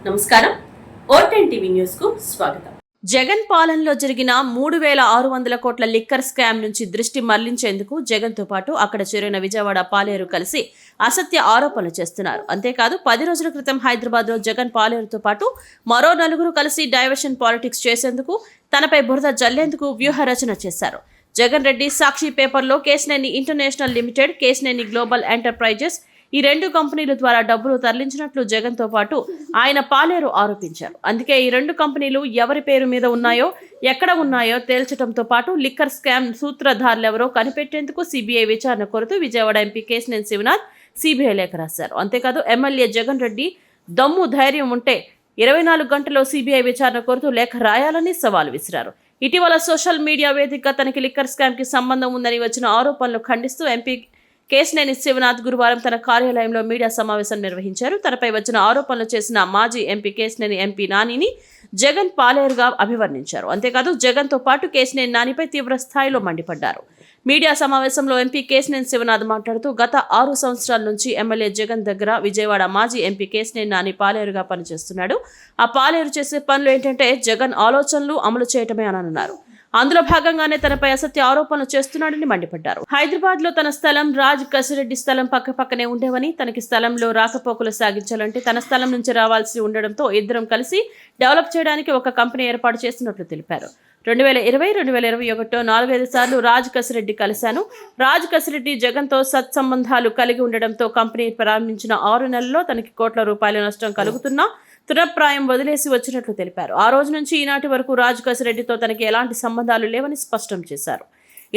నమస్కారం. ఓటెన్ TV news కు స్వాగతం. జగన్ పాలనలో జరిగిన 3600 కోట్ల లిక్కర్ స్కామ్ నుంచి దృష్టి మళ్లించేందుకు జగన్ తో పాటు అక్కడ చేరిన విజయవాడ పాలేరు కలిసి అసత్య ఆరోపణలు చేస్తున్నారు. అంతేకాదు 10 రోజుల క్రితం హైదరాబాద్ లో జగన్ పాలేరుతో పాటు మరో 4 కలిసి డైవర్షన్ పాలిటిక్స్ చేసేందుకు, తనపై బురద జల్లేందుకు వ్యూహ రచన చేశారు. జగన్ రెడ్డి సాక్షి పేపర్లో Kesineni international limited, Kesineni global enterprises ఈ 2 కంపెనీల ద్వారా డబ్బులు తరలించినట్లు జగన్ తో పాటు ఆయన పాలేరు ఆరోపించారు. అందుకే ఈ 2 కంపెనీలు ఎవరి పేరు మీద ఉన్నాయో, ఎక్కడ ఉన్నాయో తేల్చడంతో పాటు లిక్కర్ స్కామ్ సూత్రధారులెవరో కనిపెట్టేందుకు సిబిఐ విచారణ కోరుతూ విజయవాడ ఎంపీ కేశినేని శివనాథ్ సిబిఐ లేఖ రాశారు. అంతేకాదు ఎమ్మెల్యే జగన్ రెడ్డి దమ్ము ధైర్యం ఉంటే 24 గంటల్లో సిబిఐ విచారణ కోరుతూ లేఖ రాయాలని సవాల్ విసిరారు. ఇటీవల సోషల్ మీడియా వేదికగా తనకి లిక్కర్ స్కామ్ కి సంబంధం ఉందని వచ్చిన ఆరోపణలు ఖండిస్తూ ఎంపీ కేశినేని శివనాథ్ గురువారం తన కార్యాలయంలో మీడియా సమావేశం నిర్వహించారు. తనపై వచ్చిన ఆరోపణలు చేసిన మాజీ ఎంపీ కేశినేని ఎంపీ నానిని జగన్ పాలేరుగా అభివర్ణించారు. అంతేకాదు జగన్ తో పాటు కేశినేని నానిపై తీవ్ర స్థాయిలో మండిపడ్డారు. మీడియా సమావేశంలో ఎంపీ కేశినేని శివనాథ్ మాట్లాడుతూ గత 6 సంవత్సరాల నుంచి ఎమ్మెల్యే జగన్ దగ్గర విజయవాడ మాజీ ఎంపీ కేశినేని నాని పాలేరుగా పనిచేస్తున్నాడు. ఆ పాలేరు చేసే పనులు ఏంటంటే జగన్ ఆలోచనలు అమలు చేయటమే అని అన్నారు. అందులో భాగంగానే తనపై అసత్య ఆరోపణలు చేస్తున్నాడని మండిపడ్డారు. హైదరాబాద్ లో తన స్థలం రాజ్ కసిరెడ్డి స్థలం పక్కపక్కనే ఉండేవని, తనకి స్థలంలో రాకపోకలు సాగించాలంటే తన స్థలం నుంచి రావాల్సి ఉండడంతో ఇద్దరం కలిసి డెవలప్ చేయడానికి ఒక కంపెనీ ఏర్పాటు చేస్తున్నట్లు తెలిపారు. 2020-2021 4-5 సార్లు రాజ్ కసిరెడ్డి కలిశాను. రాజ్ కసిరెడ్డి జగన్ తో సత్సంబంధాలు కలిగి ఉండడంతో కంపెనీ ప్రారంభించిన 6 నెలల్లో తనకి కోట్ల రూపాయల నష్టం కలుగుతున్నా తురప్రాయం వదిలేసి వచ్చినట్లు తెలిపారు. ఆ రోజు నుంచి ఈనాటి వరకు రాజ్ కసిరెడ్డితో తనకి ఎలాంటి సంబంధాలు లేవని స్పష్టం చేశారు.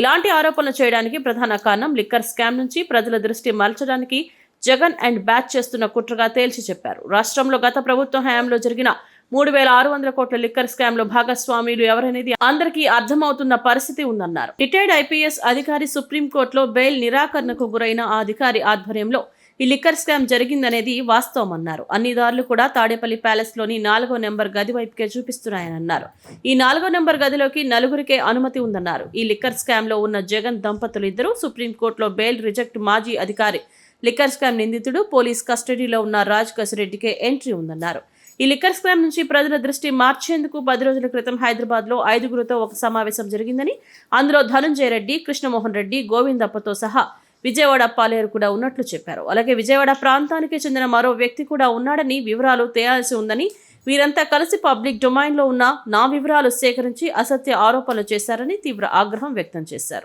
ఇలాంటి ఆరోపణలు చేయడానికి ప్రధాన కారణం లిక్కర్ స్కామ్ నుంచి ప్రజల దృష్టి మరల్చడానికి జగన్ అండ్ బ్యాచ్ చేస్తున్న కుట్రగా తేల్చి చెప్పారు. రాష్ట్రంలో గత ప్రభుత్వం హయాంలో జరిగిన 3600 కోట్ల లిక్కర్ స్కామ్ లో భాగస్వాములు ఎవరనేది అందరికీ అర్థమవుతున్న పరిస్థితి ఉందన్నారు. రిటైర్డ్ ఐపీఎస్ అధికారి సుప్రీంకోర్టులో బెయిల్ నిరాకరణకు గురైన ఆ అధికారి ఆధ్వర్యంలో ఈ లిక్కర్ స్కామ్ జరిగిందనేది వాస్తవమన్నారు. అన్ని దారులు కూడా తాడేపల్లి ప్యాలెస్ లోని 4వ నెంబర్ గది వైపుకే చూపిస్తున్నాయన్నారు. ఈ 4వ నెంబర్ గదిలోకి 4గురికే అనుమతి ఉందన్నారు. ఈ లిక్కర్ స్కామ్ లో ఉన్న జగన్ దంపతులు ఇద్దరు సుప్రీంకోర్టులో బెయిల్ రిజెక్ట్ మాజీ అధికారి లిక్కర్ స్కామ్ నిందితుడు పోలీస్ కస్టడీలో ఉన్న రాజ్ కసిరెడ్డికే ఎంట్రీ ఉందన్నారు. ఈ లిక్కర్ స్కామ్ నుంచి ప్రజల దృష్టి మార్చేందుకు 10 రోజుల క్రితం హైదరాబాద్ లో 5గురితో ఒక సమావేశం జరిగిందని, అందులో ధనుంజయ రెడ్డి, కృష్ణమోహన్ రెడ్డి, గోవిందప్పతో సహా విజయవాడ పాలేరు కూడా ఉన్నట్లు చెప్పారు. అలాగే విజయవాడ ప్రాంతానికి చెందిన మరో వ్యక్తి కూడా ఉన్నాడని, వివరాలు తేయాల్సి ఉందని, వీరంతా కలిసి పబ్లిక్ డొమైన్ లో ఉన్న నా వివరాలు సేకరించి అసత్య ఆరోపణలు చేశారని తీవ్ర ఆగ్రహం వ్యక్తం చేశారు.